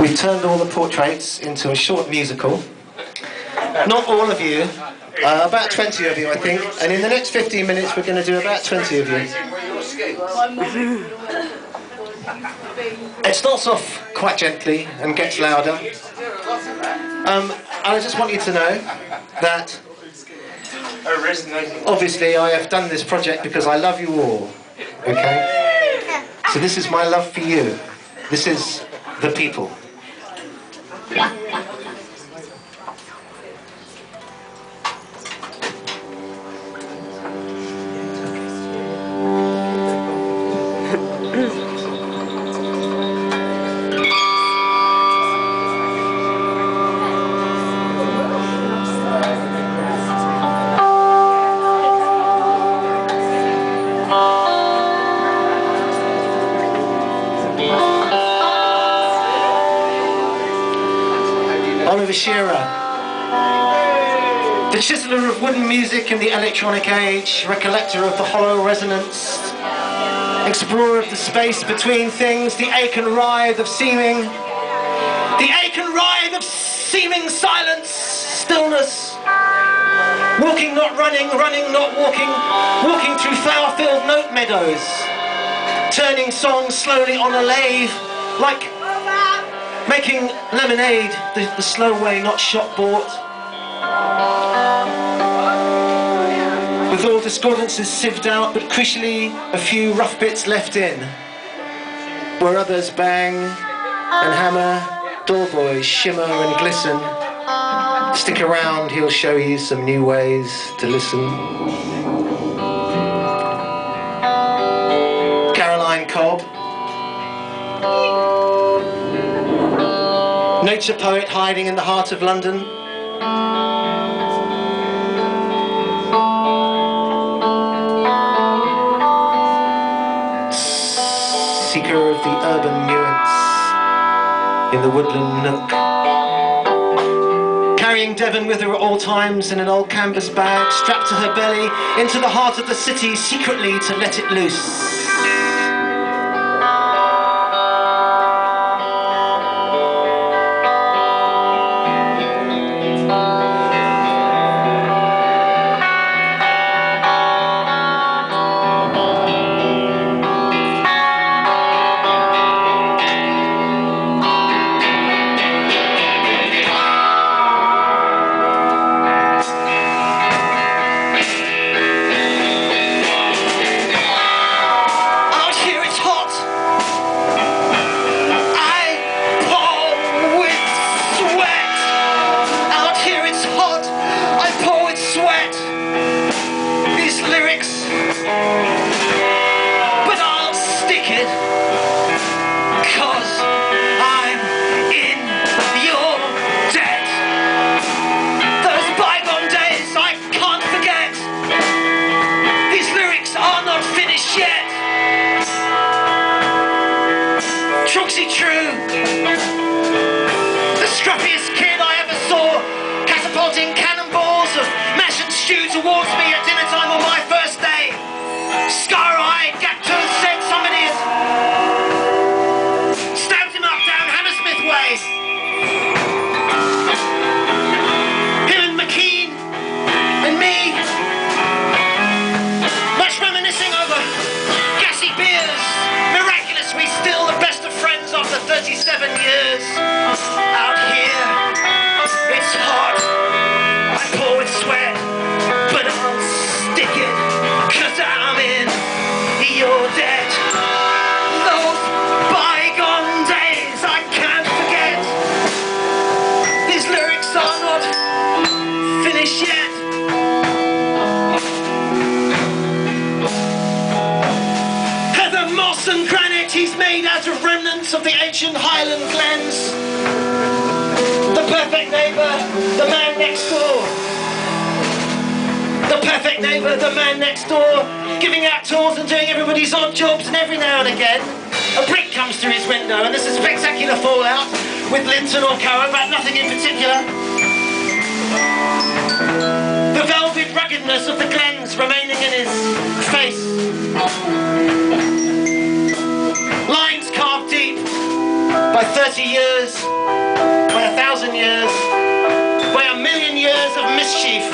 We've turned all the portraits into a short musical. Not all of you, about 20 of you I think, and in the next 15 minutes we're going to do about 20 of you. It starts off quite gently and gets louder. I just want you to know that obviously I have done this project because I love you all, okay? So this is my love for you. This is the people. The chiseller of wooden music in the electronic age, recollector of the hollow resonance, explorer of the space between things, the ache and writhe of seeming, silence, stillness, walking not running, running not walking, walking through flower-filled note meadows, turning songs slowly on a lathe, like making lemonade the slow way, not shop bought. With all discordances sieved out, but crucially a few rough bits left in, where others bang and hammer, doorboys shimmer and glisten. Stick around, he'll show you some new ways to listen. Caroline Cobb, nature poet hiding in the heart of London. Seeker of the urban nuance in the woodland nook. Carrying Devon with her at all times in an old canvas bag, strapped to her belly, into the heart of the city secretly to let it loose. Towards me at dinner time on my first day. Scar-eyed, gap-toothed, said somebody had stabbed him up down Hammersmith way. Him and McKean and me, much reminiscing over gassy beers. Miraculous, we still the best of friends after 37 years. Out here, it's hot. I pour with sweat. Cause I'm in your debt. Those bygone days I can't forget. These lyrics are not finished yet. Heather, moss and granite he's made out of remnants of the ancient Highland glens. The perfect neighbour, the man next door. The perfect neighbour, the man next door, giving out tours and doing everybody's odd jobs, and every now and again a brick comes through his window and there's a spectacular fallout with Linton or Cohen, but nothing in particular. The velvet ruggedness of the glens remaining in his face. Lines carved deep by 30 years years, by 1,000 years, by 1,000,000 years of mischief.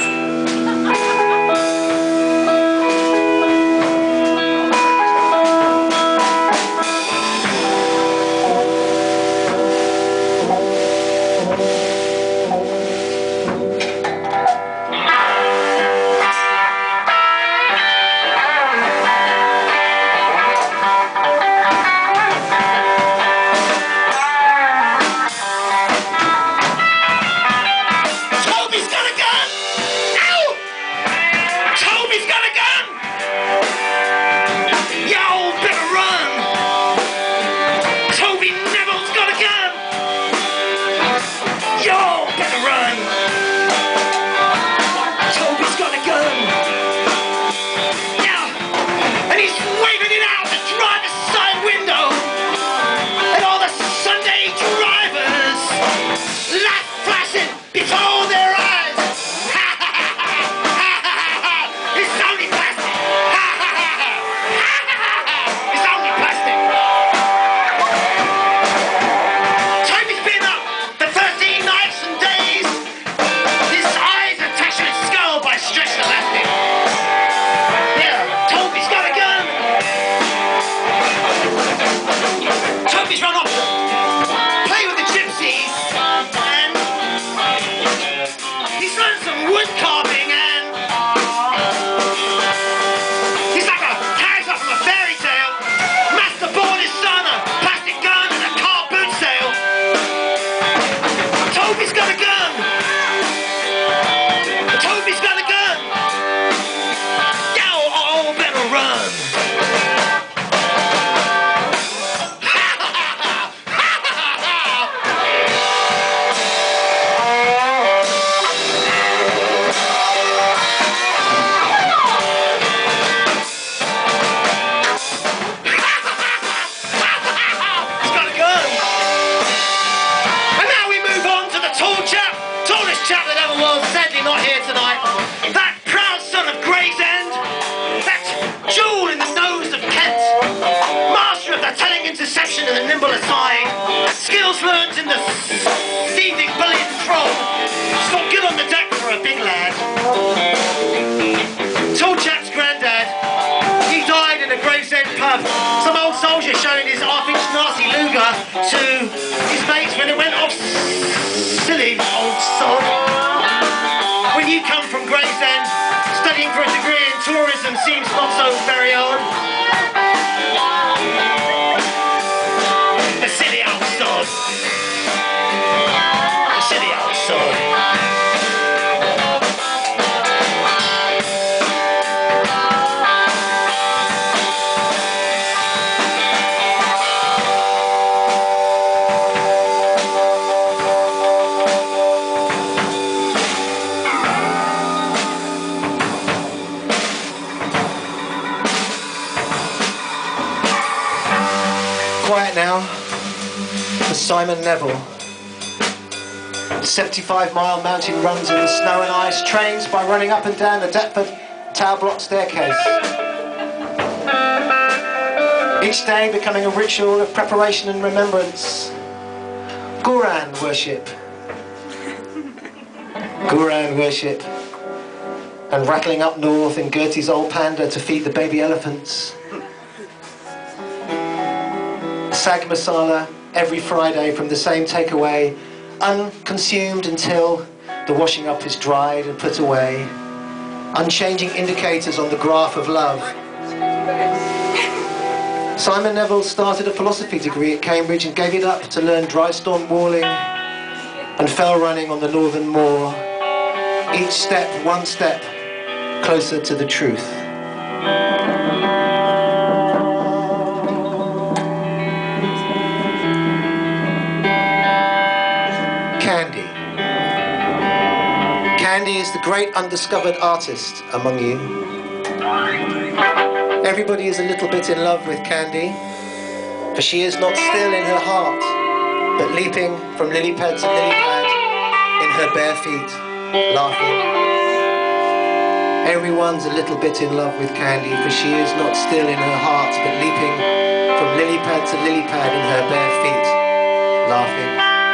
Skills learned in the thieving bully throng. It's not good on the deck for a big lad. Tall chap's granddad, he died in a Gravesend pub. Some old soldier showing his half-inch Nazi Luger to his mates when it went off. Silly old sod. When you come from Gravesend, studying for a degree in tourism seems not so very odd. Quiet now for Simon Neville. 75-mile mountain runs in the snow and ice, trains by running up and down the Deptford tower block staircase. Each day becoming a ritual of preparation and remembrance. Guran worship. Guran worship. And rattling up north in Gertie's old panda to feed the baby elephants. Sag masala every Friday from the same takeaway, unconsumed until the washing up is dried and put away. Unchanging indicators on the graph of love. Simon Neville started a philosophy degree at Cambridge and gave it up to learn dry storm walling and fell running on the northern moor. Each step, one step closer to the truth. Candy is the great undiscovered artist among you. Everybody is a little bit in love with Candy, for she is not still in her heart, but leaping from lily pad to lily pad in her bare feet, laughing. Everyone's a little bit in love with Candy, for she is not still in her heart, but leaping from lily pad to lily pad in her bare feet, laughing.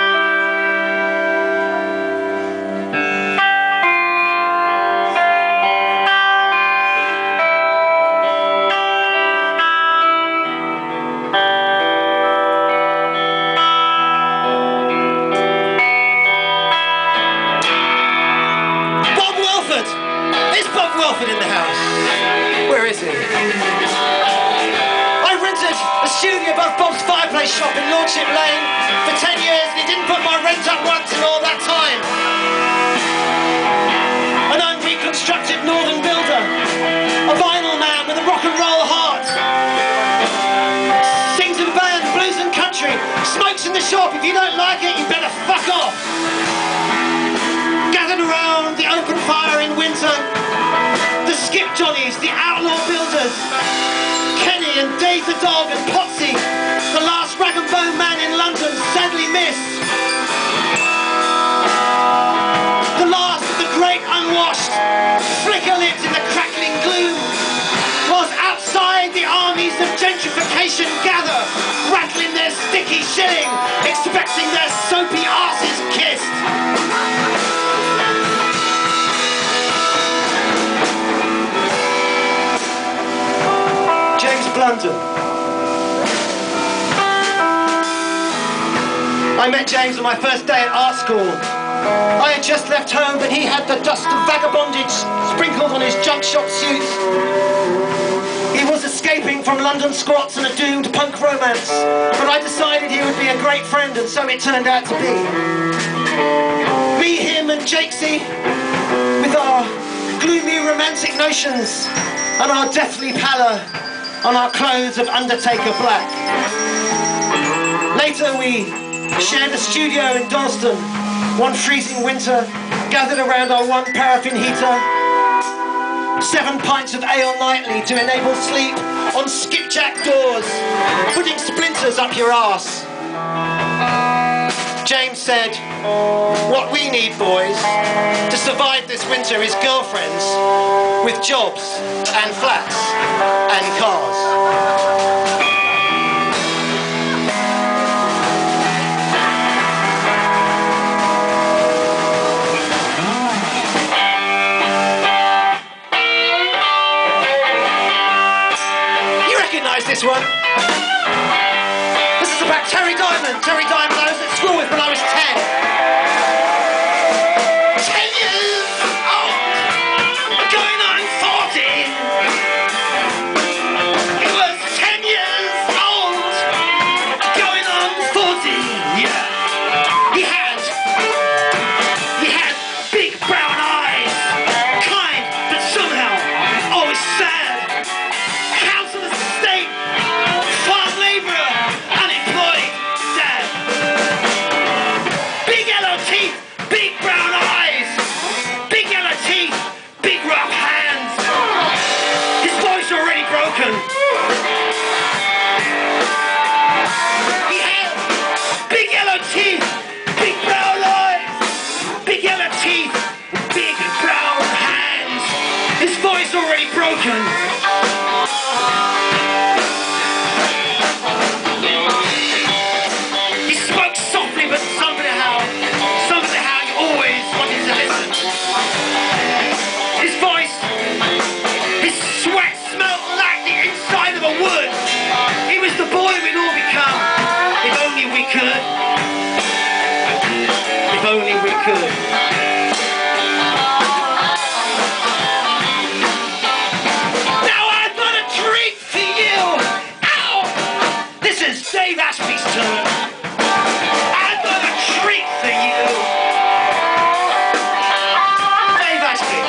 toy shop in Lordship Lane for 10 years and he didn't put my rent up once in all that time. An unreconstructed northern builder, a vinyl man with a rock and roll heart, sings in band, blues and country, smokes in the shop. If you don't like it, you better fuck off. Gathered around the open fire in winter, the skip johnnies, the outlaw builders, Kenny and Dave the dog and Potsy, the last rag and bone man in London, sadly missed. The last of the great unwashed, flicker-lit in the crackling gloom, whilst outside the armies of gentrification gather, rattling their sticky shilling, expecting their soapy arses kissed. London. I met James on my first day at art school. I had just left home, but he had the dust of vagabondage sprinkled on his junk shop suit. He was escaping from London squats and a doomed punk romance, but I decided he would be a great friend, and so it turned out to be. Me, him and Jakesy, with our gloomy romantic notions and our deathly pallor on our clothes of Undertaker black. Later we shared a studio in Dalston, one freezing winter, gathered around our one paraffin heater, 7 pints of ale nightly to enable sleep on skipjack doors, putting splinters up your arse. James said, what we need, boys, to survive this winter is girlfriends with jobs and flats and cars. You recognise this one? This is about Terry Diamond. Terry Diamond I was at school with when I was 10. 10 years old, going on 40. He was 10 years old, going on 40. Yeah. He had big brown eyes, kind but somehow always sad. Council estate, farm labourer, unemployed dad. Big yellow teeth, big brown eyes, big yellow teeth, big rough hands. His voice already broken. He had big yellow teeth, big brown eyes, big yellow teeth, big brown hands. His voice already broken. He spoke softly, but somehow you always wanted to listen. His voice, his sweat smelled like the inside of a wood. He was the boy we'd all become, if only we could. If only we could. Now I've got a treat for you. Ow! This is Dave Ashby's turn. I've got a treat for you. Dave Ashby.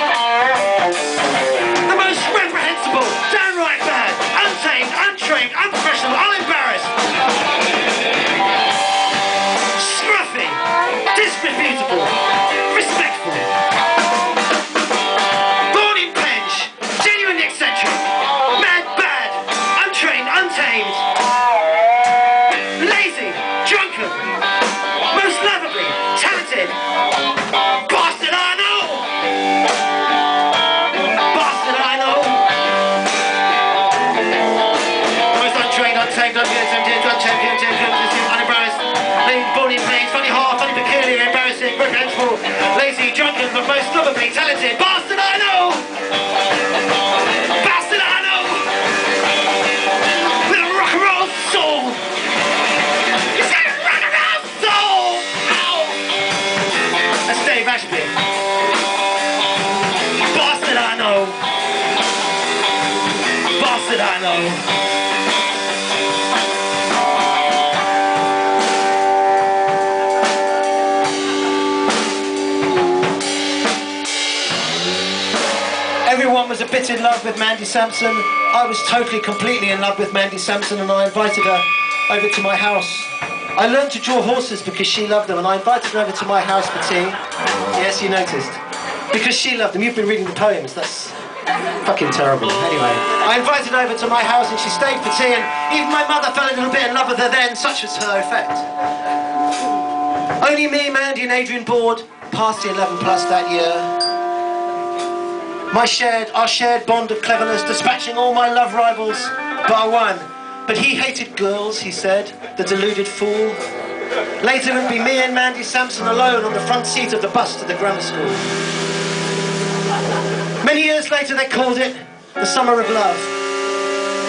The most reprehensible, downright bad, untamed, untrained, unprofessional, unembarrassed. Scruffy, disreputable, respectful. Born in Penge, genuinely eccentric, mad, bad, untrained, untamed. Lazy, drunken, most lovably, talented. Bastard I know! Bastard I know! Most untrained, untamed, unembarrassed. Born in pain, funny heart, funny peculiar, embarrassing, reprehensible. Lazy, drunken, but most lovably, talented. Bastard I know! Bastard I know! With a rock and roll soul! You said rock and roll soul! Ow! That's Dave Ashby. Bastard I know! Bastard I know! was a bit in love with Mandy Sampson. I was totally, completely in love with Mandy Sampson, and I invited her over to my house. I learned to draw horses because she loved them, and I invited her over to my house for tea. Yes, you noticed. Because she loved them. You've been reading the poems, that's fucking terrible. Anyway, I invited her over to my house and she stayed for tea, and even my mother fell a little bit in love with her then, such was her effect. Only me, Mandy and Adrian Board passed the 11 plus that year. Our shared bond of cleverness, dispatching all my love rivals, bar one. But he hated girls, he said, the deluded fool. Later it would be me and Mandy Sampson alone on the front seat of the bus to the grammar school. Many years later they called it the Summer of Love.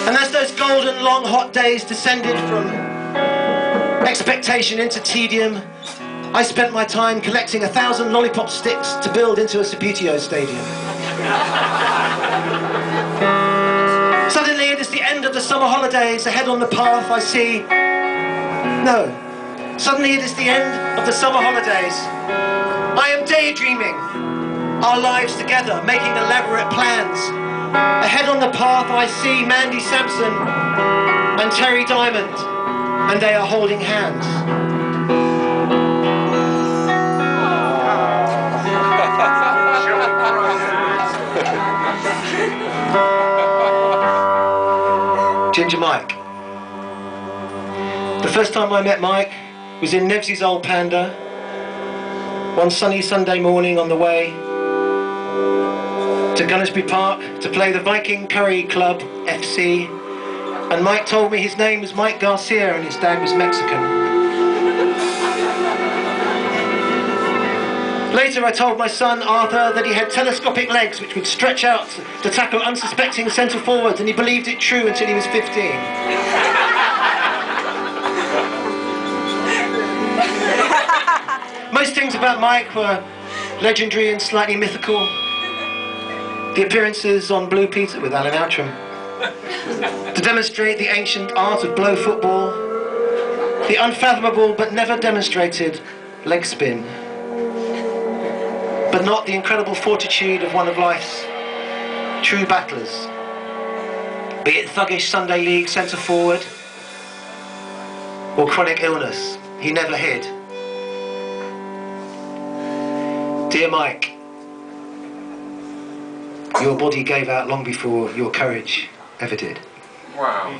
And as those golden, long, hot days descended from expectation into tedium, I spent my time collecting 1,000 lollipop sticks to build into a Subutio stadium. Suddenly it is the end of the summer holidays. Ahead on the path I see... No. Suddenly it is the end of the summer holidays. I am daydreaming our lives together, making elaborate plans. Ahead on the path I see Mandy Sampson and Terry Diamond, and they are holding hands. Ginger Mike. The first time I met Mike was in Nevsey's old Panda, one sunny Sunday morning on the way to Gunnersbury Park to play the Viking Curry Club FC, and Mike told me his name was Mike Garcia and his dad was Mexican. Later I told my son Arthur that he had telescopic legs which would stretch out to tackle unsuspecting centre forwards, and he believed it true until he was 15. Most things about Mike were legendary and slightly mythical. The appearances on Blue Peter with Alan Outram to demonstrate the ancient art of blow football, the unfathomable but never demonstrated leg spin, but not the incredible fortitude of one of life's true battlers, be it thuggish Sunday League centre forward or chronic illness. He never hid. Dear Mike, your body gave out long before your courage ever did. Wow.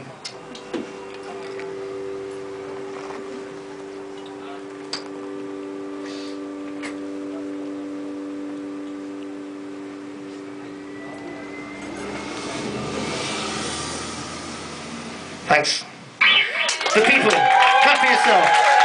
Thanks. The people, clap for yourself.